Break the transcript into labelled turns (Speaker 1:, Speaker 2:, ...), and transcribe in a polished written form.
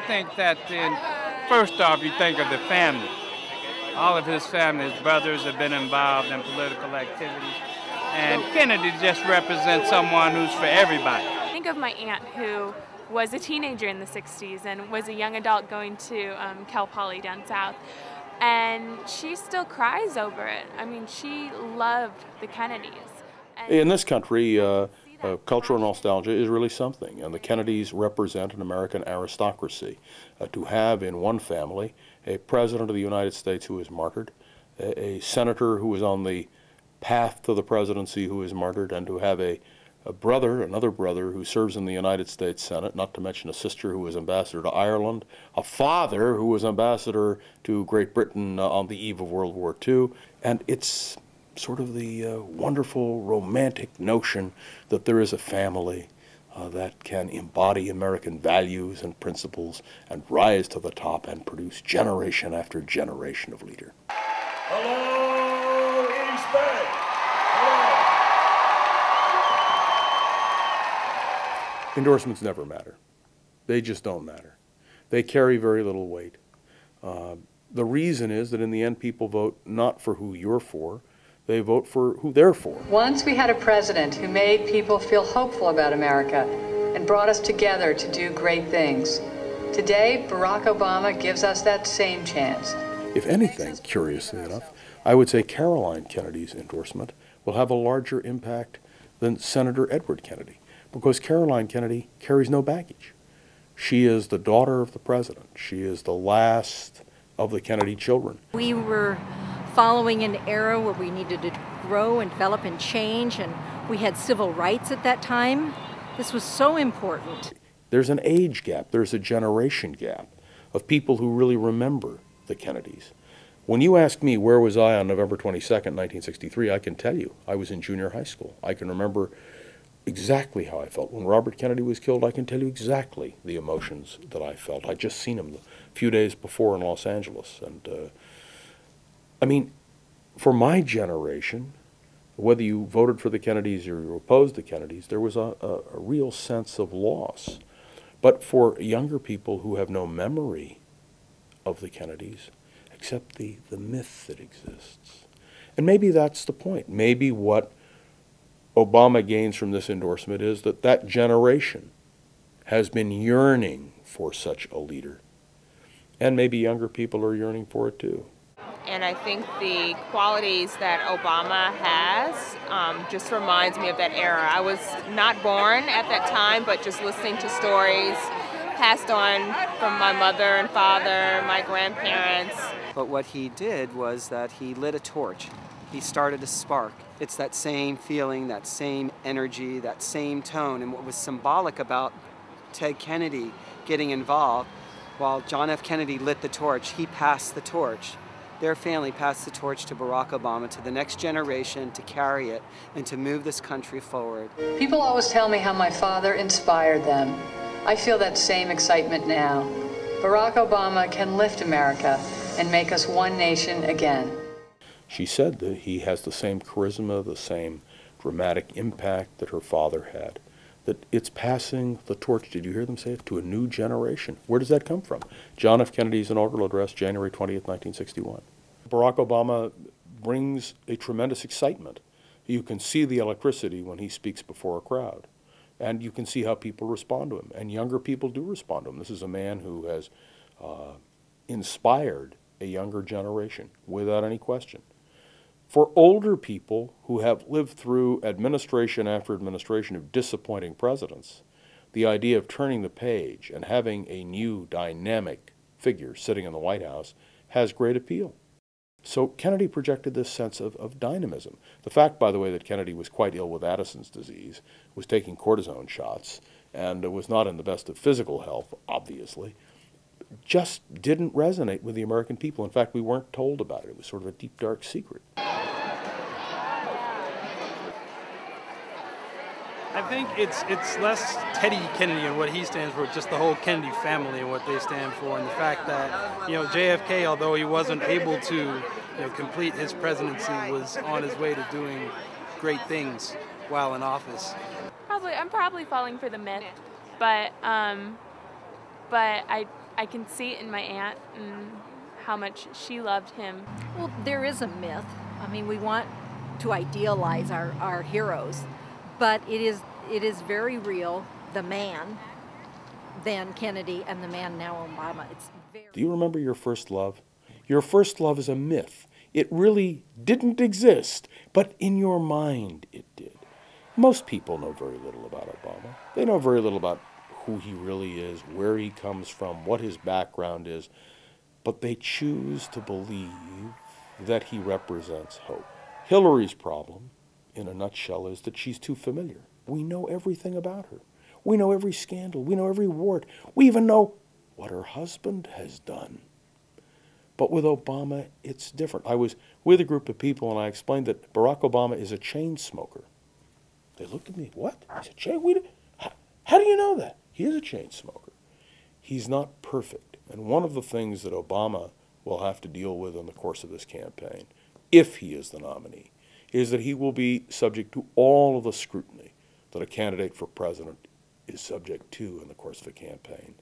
Speaker 1: think that first off, you think of the family. All of his family, his brothers have been involved in political activities. And Kennedy just represents someone who's for everybody.
Speaker 2: Think of my aunt who was a teenager in the 60s and was a young adult going to Cal Poly down south. And she still cries over it. I mean, she loved the Kennedys.
Speaker 3: In this country, cultural nostalgia is really something, and the Kennedys represent an American aristocracy. To have in one family a president of the United States who is martyred, a senator who is on the path to the presidency who is martyred, and to have another brother who serves in the United States Senate, not to mention a sister who was ambassador to Ireland, a father who was ambassador to Great Britain on the eve of World War II, and it's sort of the wonderful romantic notion that there is a family that can embody American values and principles and rise to the top and produce generation after generation of leader.
Speaker 4: Hello, East Bay. Hello.
Speaker 3: Endorsements never matter. They just don't matter. They carry very little weight. The reason is that in the end people vote not for who you're for, they vote for who they're for.
Speaker 5: Once we had a president who made people feel hopeful about America and brought us together to do great things. Today, Barack Obama gives us that same chance.
Speaker 3: If anything, curiously enough, I would say Caroline Kennedy's endorsement will have a larger impact than Senator Edward Kennedy, because Caroline Kennedy carries no baggage. She is the daughter of the president. She is the last of the Kennedy children.
Speaker 6: We were following an era where we needed to grow and develop and change, and we had civil rights at that time. This was so important.
Speaker 3: There's an age gap, there's a generation gap of people who really remember the Kennedys. When you ask me where was I on November 22nd, 1963, I can tell you I was in junior high school. I can remember exactly how I felt. When Robert Kennedy was killed, I can tell you exactly the emotions that I felt. I'd just seen him a few days before in Los Angeles. And I mean, for my generation, whether you voted for the Kennedys or you opposed the Kennedys, there was a real sense of loss. But for younger people who have no memory of the Kennedys, except the myth that exists. And maybe that's the point. Maybe what Obama gains from this endorsement is that that generation has been yearning for such a leader. And maybe younger people are yearning for it too.
Speaker 7: And I think the qualities that Obama has just reminds me of that era. I was not born at that time, but just listening to stories passed on from my mother and father, my grandparents.
Speaker 8: But what he did was that he lit a torch. He started a spark. It's that same feeling, that same energy, that same tone. And what was symbolic about Ted Kennedy getting involved, while John F. Kennedy lit the torch, he passed the torch. Their family passed the torch to Barack Obama, to the next generation, to carry it and to move this country forward.
Speaker 5: People always tell me how my father inspired them. I feel that same excitement now. Barack Obama can lift America and make us one nation again.
Speaker 3: She said that he has the same charisma, the same dramatic impact that her father had. That it's passing the torch, did you hear them say it, to a new generation. Where does that come from? John F. Kennedy's inaugural address, January 20th, 1961. Barack Obama brings a tremendous excitement. You can see the electricity when he speaks before a crowd. And you can see how people respond to him. And younger people do respond to him. This is a man who has inspired a younger generation, without any question. For older people who have lived through administration after administration of disappointing presidents, the idea of turning the page and having a new dynamic figure sitting in the White House has great appeal. So Kennedy projected this sense of dynamism. The fact, by the way, that Kennedy was quite ill with Addison's disease, was taking cortisone shots, and was not in the best of physical health, obviously, just didn't resonate with the American people. In fact, we weren't told about it. It was sort of a deep, dark secret.
Speaker 9: I think it's less Teddy Kennedy and what he stands for, just the whole Kennedy family and what they stand for, and the fact that, you know, JFK, although he wasn't able to, you know, complete his presidency, was on his way to doing great things while in office.
Speaker 2: I'm probably falling for the myth, but I I can see it in my aunt and how much she loved him.
Speaker 6: Well, there is a myth. I mean, we want to idealize our heroes, but it is very real. The man, then Kennedy, and the man now Obama. It's very.
Speaker 3: Do you remember your first love? Your first love is a myth. It really didn't exist, but in your mind it did. Most people know very little about Obama. They know very little about who he really is, where he comes from, what his background is, but they choose to believe that he represents hope. Hillary's problem, in a nutshell, is that she's too familiar. We know everything about her. We know every scandal. We know every wart. We even know what her husband has done. But with Obama, it's different. I was with a group of people and I explained that Barack Obama is a chain smoker. They looked at me, what? He's a chain? How do you know that? He is a chain smoker. He's not perfect. And one of the things that Obama will have to deal with in the course of this campaign, if he is the nominee, is that he will be subject to all of the scrutiny that a candidate for president is subject to in the course of a campaign.